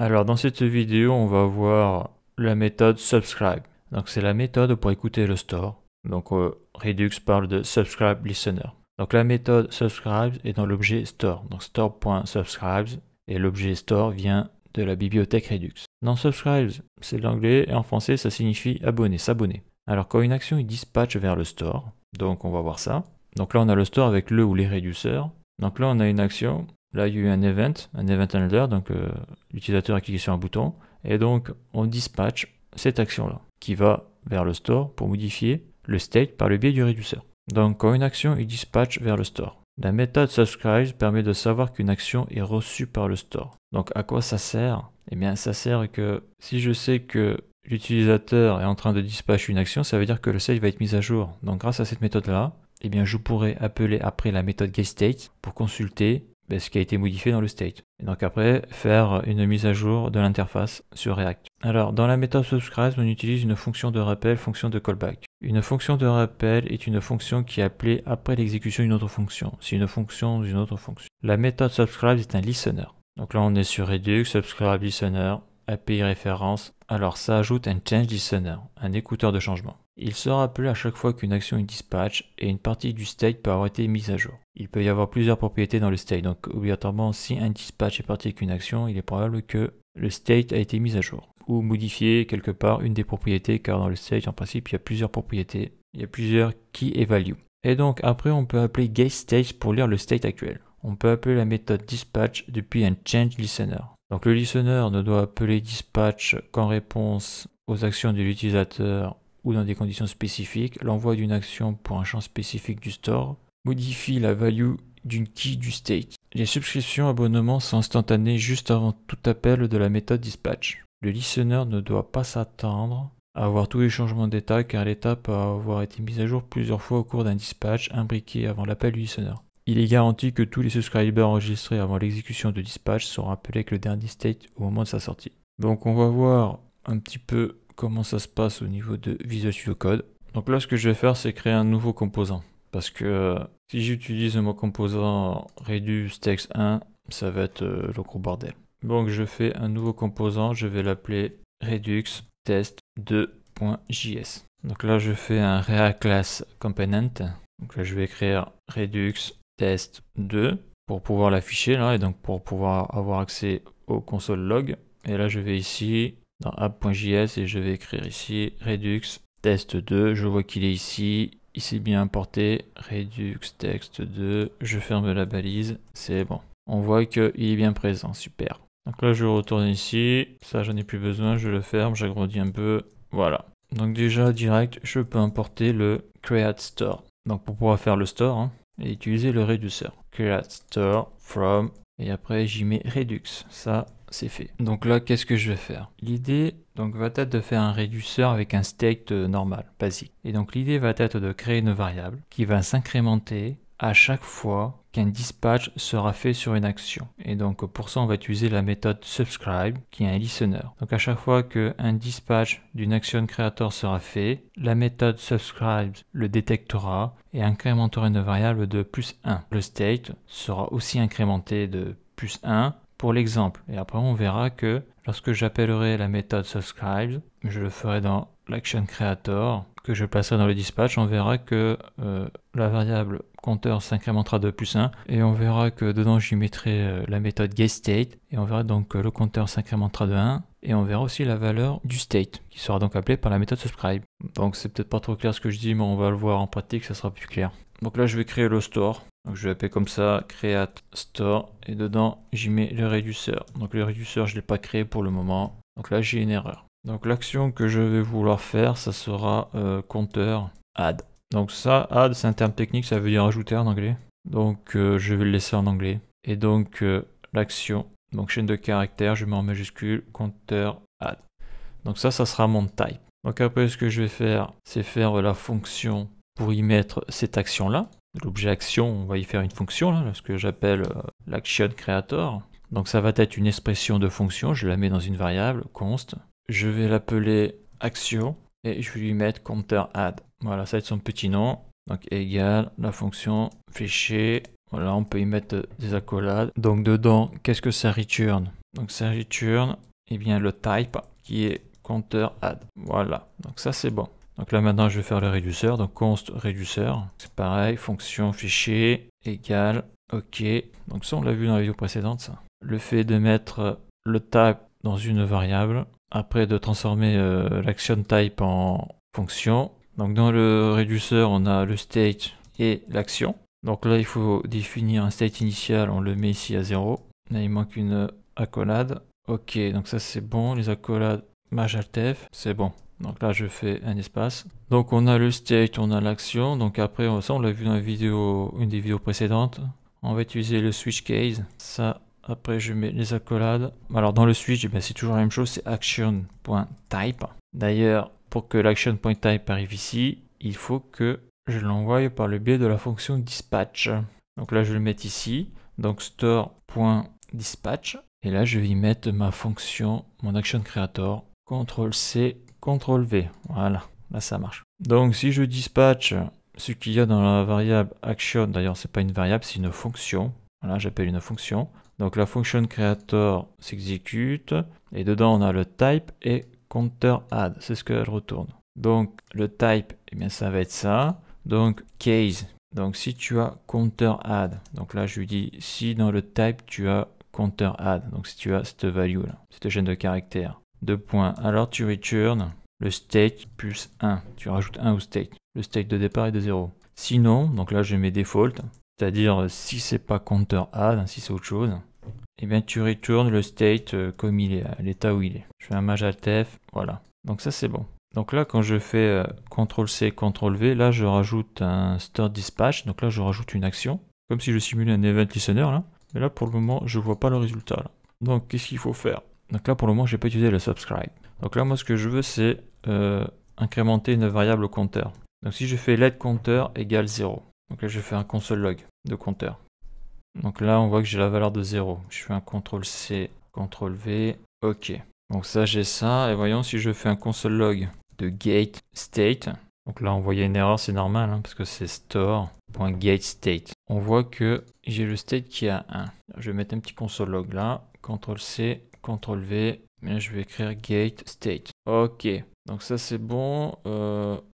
Alors dans cette vidéo, on va voir la méthode subscribe. Donc c'est la méthode pour écouter le store. Donc Redux parle de subscribe listener. Donc la méthode subscribe est dans l'objet store. Donc store.subscribes et l'objet store vient de la bibliothèque Redux. Dans subscribes, c'est de l'anglais et en français ça signifie abonner, s'abonner. Alors quand une action est dispatch vers le store, donc on va voir ça. Donc là on a le store avec le ou les réduceurs. Donc là on a une action. Là, il y a eu un event handler, donc l'utilisateur a cliqué sur un bouton, et donc on dispatch cette action-là, qui va vers le store pour modifier le state par le biais du réduceur. Donc quand une action est dispatch vers le store, la méthode subscribe permet de savoir qu'une action est reçue par le store. Donc à quoi ça sert? Eh bien ça sert que si je sais que l'utilisateur est en train de dispatch une action, ça veut dire que le state va être mis à jour. Donc grâce à cette méthode-là, eh bien je pourrais appeler après la méthode getState pour consulter ce qui a été modifié dans le state. Et donc après, faire une mise à jour de l'interface sur React. Alors, dans la méthode subscribe, on utilise une fonction de rappel, fonction de callback. Une fonction de rappel est une fonction qui est appelée après l'exécution d'une autre fonction. C'est une fonction d'une autre fonction. La méthode subscribe est un listener. Donc là, on est sur Redux, subscribe listener, API référence. Alors, ça ajoute un change listener, un écouteur de changement. Il sera appelé à chaque fois qu'une action est dispatch et une partie du state peut avoir été mise à jour. Il peut y avoir plusieurs propriétés dans le state, donc obligatoirement si un dispatch est parti avec une action, il est probable que le state a été mis à jour ou modifié quelque part une des propriétés, car dans le state en principe il y a plusieurs propriétés, il y a plusieurs key et value. Et donc après on peut appeler getState pour lire le state actuel. On peut appeler la méthode dispatch depuis un change listener. Donc le listener ne doit appeler dispatch qu'en réponse aux actions de l'utilisateur ou dans des conditions spécifiques. L'envoi d'une action pour un champ spécifique du store modifie la value d'une key du state. Les subscriptions abonnements sont instantanées juste avant tout appel de la méthode dispatch. Le listener ne doit pas s'attendre à avoir tous les changements d'état, car l'état peut avoir été mis à jour plusieurs fois au cours d'un dispatch imbriqué avant l'appel du listener. Il est garanti que tous les subscribers enregistrés avant l'exécution de dispatch seront appelés avec le dernier state au moment de sa sortie. Donc on va voir un petit peu comment ça se passe au niveau de Visual Studio Code. Donc là, ce que je vais faire, c'est créer un nouveau composant. Parce que si j'utilise mon composant Redux Text 1, ça va être le gros bordel. Donc je fais un nouveau composant, je vais l'appeler Redux Test 2.js. Donc là, je fais un React Class Component. Donc là, je vais écrire Redux Test 2 pour pouvoir l'afficher là, et donc pour pouvoir avoir accès au console log. Et là, je vais ici dans app.js et je vais écrire ici Redux Test 2. Je vois qu'il est ici. Il s'est bien importé. Redux Text 2. Je ferme la balise. C'est bon. On voit qu'il est bien présent. Super. Donc là, je retourne ici. Ça, j'en ai plus besoin. Je le ferme. J'agrandis un peu. Voilà. Donc déjà, direct, je peux importer le Create Store. Donc pour pouvoir faire le store et utiliser le réduceur. Create Store from. Et après, j'y mets Redux. Ça, c'est fait. Donc là, qu'est-ce que je vais faire? L'idée donc va être de faire un réduceur avec un state normal, basique. Et donc l'idée va être de créer une variable qui va s'incrémenter à chaque fois qu'un dispatch sera fait sur une action. Et donc pour ça, on va utiliser la méthode subscribe qui est un listener. Donc à chaque fois qu'un dispatch d'une action creator sera fait, la méthode subscribe le détectera et incrémentera une variable de +1. Le state sera aussi incrémenté de +1 pour l'exemple. Et après, on verra que lorsque j'appellerai la méthode subscribe, je le ferai dans l'action creator, que je placerai dans le dispatch, on verra que la variable compteur s'incrémentera de +1 et on verra que dedans j'y mettrai la méthode getState et on verra donc que le compteur s'incrémentera de 1 et on verra aussi la valeur du state qui sera donc appelée par la méthode subscribe. Donc c'est peut-être pas trop clair ce que je dis, mais on va le voir en pratique, ça sera plus clair. Donc là je vais créer le store. Donc je vais appeler comme ça create store et dedans j'y mets le réduceur. Donc le réduceur je ne l'ai pas créé pour le moment. Donc là j'ai une erreur. Donc l'action que je vais vouloir faire, ça sera compteur add. Donc ça, add c'est un terme technique, ça veut dire ajouter en anglais. Donc je vais le laisser en anglais. Et donc l'action, donc chaîne de caractères, je mets en majuscule compteur add. Donc ça sera mon type. Donc après ce que je vais faire, c'est faire la fonction pour y mettre cette action-là. L'objet action, on va y faire une fonction, là, ce que j'appelle l'action creator. Donc ça va être une expression de fonction, je la mets dans une variable, const. Je vais l'appeler action et je vais lui mettre compteur add. Voilà, ça va être son petit nom. Donc égale la fonction fléchée. Voilà, on peut y mettre des accolades. Donc dedans, qu'est-ce que ça return? Donc ça return eh bien le type qui est compteur add. Voilà, donc ça c'est bon. Donc là maintenant je vais faire le réduceur, donc const réduceur, c'est pareil, fonction fichier égale, ok. Donc ça on l'a vu dans la vidéo précédente ça. Le fait de mettre le type dans une variable, après de transformer l'action type en fonction. Donc dans le réduceur on a le state et l'action. Donc là il faut définir un state initial, on le met ici à 0. Là il manque une accolade. Ok, donc ça c'est bon, les accolades Maj-Alt-F, c'est bon. Donc là je fais un espace. Donc on a le state, on a l'action. Donc après ça on l'a vu dans la vidéo, une des vidéos précédentes. On va utiliser le switch case. Ça, après je mets les accolades. Alors dans le switch, c'est toujours la même chose, c'est action.type. D'ailleurs, pour que l'action.type arrive ici, il faut que je l'envoie par le biais de la fonction dispatch. Donc là je vais le mettre ici. Donc store.dispatch. Et là je vais y mettre ma fonction, mon action creator. CTRL-C, CTRL-V. Voilà, là ça marche. Donc si je dispatch ce qu'il y a dans la variable action, d'ailleurs c'est pas une variable, c'est une fonction. Voilà, j'appelle une fonction. Donc la fonction creator s'exécute et dedans on a le type et counter add, c'est ce qu'elle retourne. Donc le type, eh bien ça va être ça. Donc case, donc si tu as counter add, donc là je lui dis si dans le type tu as counter add, donc si tu as cette value là, cette chaîne de caractères. 2 points. Alors tu return le state plus 1. Tu rajoutes 1 au state. Le state de départ est de 0. Sinon, donc là je mets default, c'est-à-dire si c'est pas counter add, si c'est autre chose, eh bien tu retournes le state comme il est, à l'état où il est. Je fais un Maj-Alt-F, voilà. Donc ça c'est bon. Donc là quand je fais CTRL-C, CTRL-V, là je rajoute un store dispatch, donc là je rajoute une action, comme si je simulais un event listener là. Mais là pour le moment je vois pas le résultat là. Donc qu'est-ce qu'il faut faire? Donc là pour le moment je n'ai pas utilisé le subscribe. Donc là moi ce que je veux c'est incrémenter une variable au compteur. Donc si je fais let compteur égale 0. Donc là je fais un console log de compteur. Donc là on voit que j'ai la valeur de 0. Je fais un CTRL-C, CTRL-V, ok. Donc ça j'ai ça et voyons si je fais un console log de gate state. Donc là on voyait une erreur, c'est normal parce que c'est store.getState. On voit que j'ai le state qui est à 1. Je vais mettre un petit console log là, CTRL-C, CTRL-V, mais là je vais écrire gate state. Ok, donc ça c'est bon.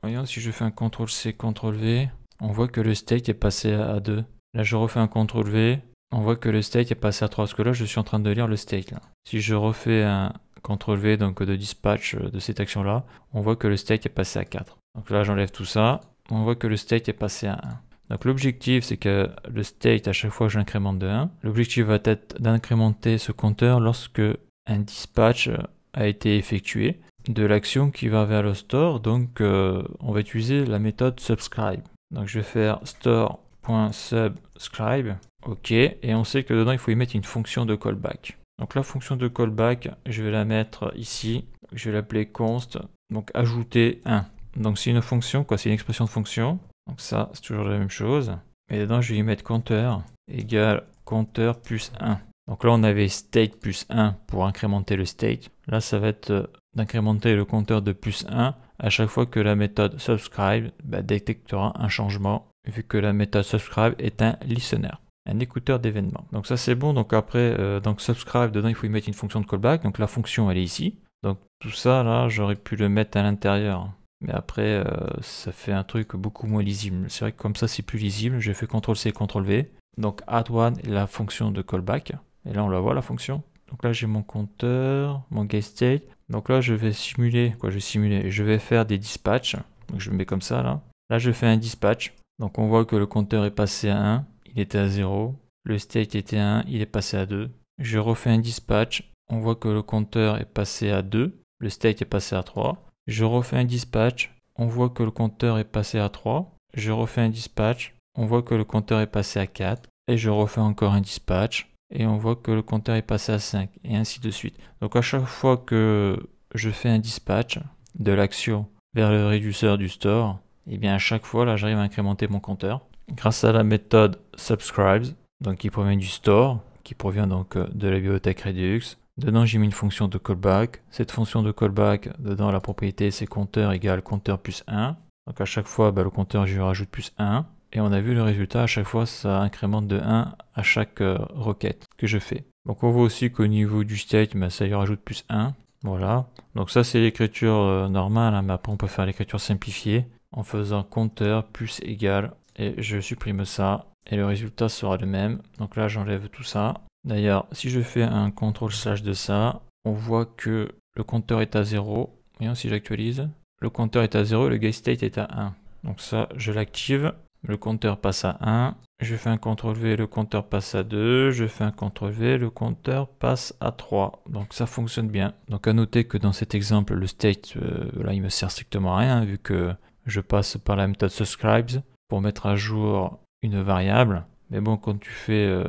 Voyons si je fais un CTRL-C, CTRL-V, on voit que le state est passé à 2. Là je refais un CTRL-V, on voit que le state est passé à 3, parce que là je suis en train de lire le state là. Si je refais un CTRL-V donc de dispatch de cette action là, on voit que le state est passé à 4. Donc là j'enlève tout ça, on voit que le state est passé à 1. Donc l'objectif c'est que le state à chaque fois je l'incrémente de 1. L'objectif va être d'incrémenter ce compteur lorsque un dispatch a été effectué de l'action qui va vers le store. Donc on va utiliser la méthode subscribe. Donc je vais faire store.subscribe, ok, et on sait que dedans il faut y mettre une fonction de callback. Donc la fonction de callback, je vais la mettre ici, je vais l'appeler const, donc ajouter 1. Donc c'est une fonction, quoi, c'est une expression de fonction. Donc ça, c'est toujours la même chose. Et dedans, je vais y mettre compteur égale compteur plus 1. Donc là, on avait state plus 1 pour incrémenter le state. Là, ça va être d'incrémenter le compteur de plus 1 à chaque fois que la méthode subscribe détectera un changement, vu que la méthode subscribe est un listener, un écouteur d'événements. Donc ça, c'est bon. Donc après, donc subscribe, dedans, il faut y mettre une fonction de callback. Donc la fonction, elle est ici. Donc tout ça, là, j'aurais pu le mettre à l'intérieur. Mais après, ça fait un truc beaucoup moins lisible. C'est vrai que comme ça, c'est plus lisible. J'ai fait CTRL-C, CTRL-V. Donc add1 est la fonction de callback. Et là, on la voit, la fonction. Donc là, j'ai mon compteur, mon getState. Donc là, je vais simuler, je vais faire des dispatchs. Donc je le mets comme ça, là. Là, je fais un dispatch. Donc on voit que le compteur est passé à 1. Il était à 0. Le state était à 1. Il est passé à 2. Je refais un dispatch. On voit que le compteur est passé à 2. Le state est passé à 3. Je refais un dispatch, on voit que le compteur est passé à 3. Je refais un dispatch, on voit que le compteur est passé à 4. Et je refais encore un dispatch, et on voit que le compteur est passé à 5, et ainsi de suite. Donc à chaque fois que je fais un dispatch de l'action vers le réducteur du store, et bien à chaque fois, là, j'arrive à incrémenter mon compteur. Grâce à la méthode subscribes, donc qui provient du store, qui provient donc de la bibliothèque Redux. Dedans, j'ai mis une fonction de callback. Cette fonction de callback, dedans, la propriété, c'est compteur égale compteur plus 1. Donc à chaque fois, le compteur, je lui rajoute plus 1. Et on a vu le résultat, à chaque fois, ça incrémente de 1 à chaque requête que je fais. Donc on voit aussi qu'au niveau du state, bah, ça lui rajoute plus 1. Voilà. Donc ça c'est l'écriture normale, hein, mais après on peut faire l'écriture simplifiée en faisant compteur plus égal. Et je supprime ça. Et le résultat sera le même. Donc là j'enlève tout ça. D'ailleurs, si je fais un CTRL/ de ça, on voit que le compteur est à 0. Voyons si j'actualise. Le compteur est à 0 et le getState est à 1. Donc ça, je l'active. Le compteur passe à 1. Je fais un CTRL-V, le compteur passe à 2. Je fais un CTRL-V, le compteur passe à 3. Donc ça fonctionne bien. Donc à noter que dans cet exemple, le state, là, il me sert strictement à rien vu que je passe par la méthode subscribes pour mettre à jour une variable. Mais bon, quand tu fais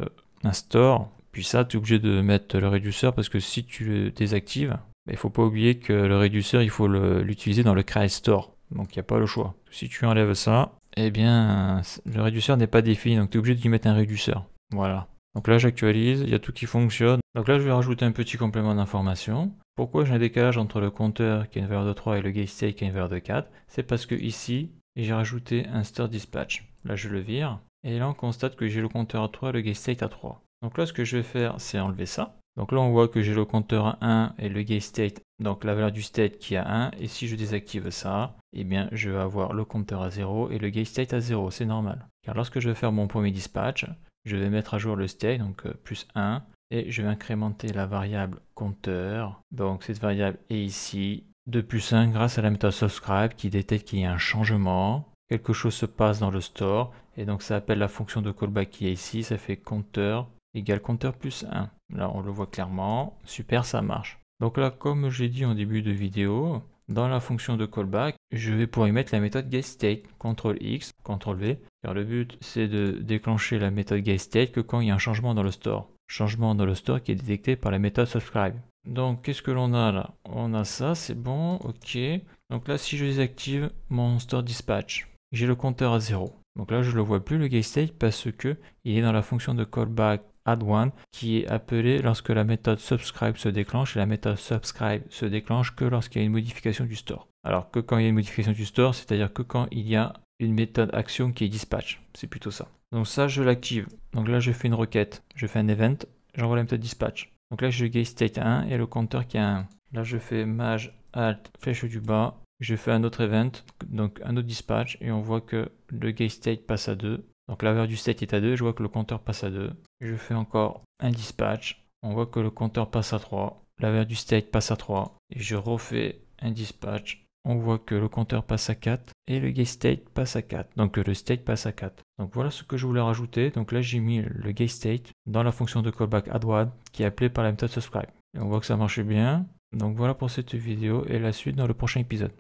un store, puis ça, tu es obligé de mettre le réducteur parce que si tu le désactives, il ne faut pas oublier que le réducteur, il faut l'utiliser dans le create store. Donc il n'y a pas le choix. Si tu enlèves ça, eh bien, le réducteur n'est pas défini, donc tu es obligé d'y mettre un réducteur. Voilà. Donc là, j'actualise, il y a tout qui fonctionne. Donc là, je vais rajouter un petit complément d'information. Pourquoi j'ai un décalage entre le compteur qui a une valeur de 3 et le getState qui a une valeur de 4? C'est parce que ici, j'ai rajouté un store dispatch. Là, je le vire. Et là, on constate que j'ai le compteur à 3 et le getState à 3. Donc là, ce que je vais faire, c'est enlever ça. Donc là, on voit que j'ai le compteur à 1 et le getState, donc la valeur du state qui est à 1. Et si je désactive ça, eh bien, je vais avoir le compteur à 0 et le getState à 0. C'est normal. Car lorsque je vais faire mon premier dispatch, je vais mettre à jour le state, donc plus 1. Et je vais incrémenter la variable compteur. Donc cette variable est ici de plus 1 grâce à la méthode subscribe qui détecte qu'il y a un changement. Quelque chose se passe dans le store. Et donc ça appelle la fonction de callback qui est ici. Ça fait compteur égale compteur plus 1. Là, on le voit clairement. Super, ça marche. Donc là, comme j'ai dit en début de vidéo, dans la fonction de callback, je vais pouvoir y mettre la méthode getState, CTRL-X, CTRL-V, car le but, c'est de déclencher la méthode getState que quand il y a un changement dans le store. Changement dans le store qui est détecté par la méthode subscribe. Donc, qu'est-ce que l'on a là? On a ça, c'est bon, ok. Donc là, si je désactive mon store dispatch, j'ai le compteur à 0. Donc là, je ne le vois plus, le getState, parce que il est dans la fonction de callback add1 qui est appelée lorsque la méthode subscribe se déclenche et la méthode subscribe se déclenche que lorsqu'il y a une modification du store. Alors que quand il y a une modification du store, c'est-à-dire que quand il y a une méthode action qui est dispatch. C'est plutôt ça. Donc ça, je l'active. Donc là, je fais une requête. Je fais un event. J'envoie la méthode dispatch. Donc là, je getState 1 et le compteur qui est 1. Là, je fais maj alt flèche du bas. Je fais un autre event, donc un autre dispatch, et on voit que le getState passe à 2. Donc la valeur du state est à 2, je vois que le compteur passe à 2. Je fais encore un dispatch, on voit que le compteur passe à 3. La valeur du state passe à 3. Et je refais un dispatch, on voit que le compteur passe à 4 et le getState passe à 4. Donc le state passe à 4. Donc voilà ce que je voulais rajouter. Donc là j'ai mis le getState dans la fonction de callback add1 qui est appelée par la méthode subscribe. Et on voit que ça marche bien. Donc voilà pour cette vidéo et la suite dans le prochain épisode.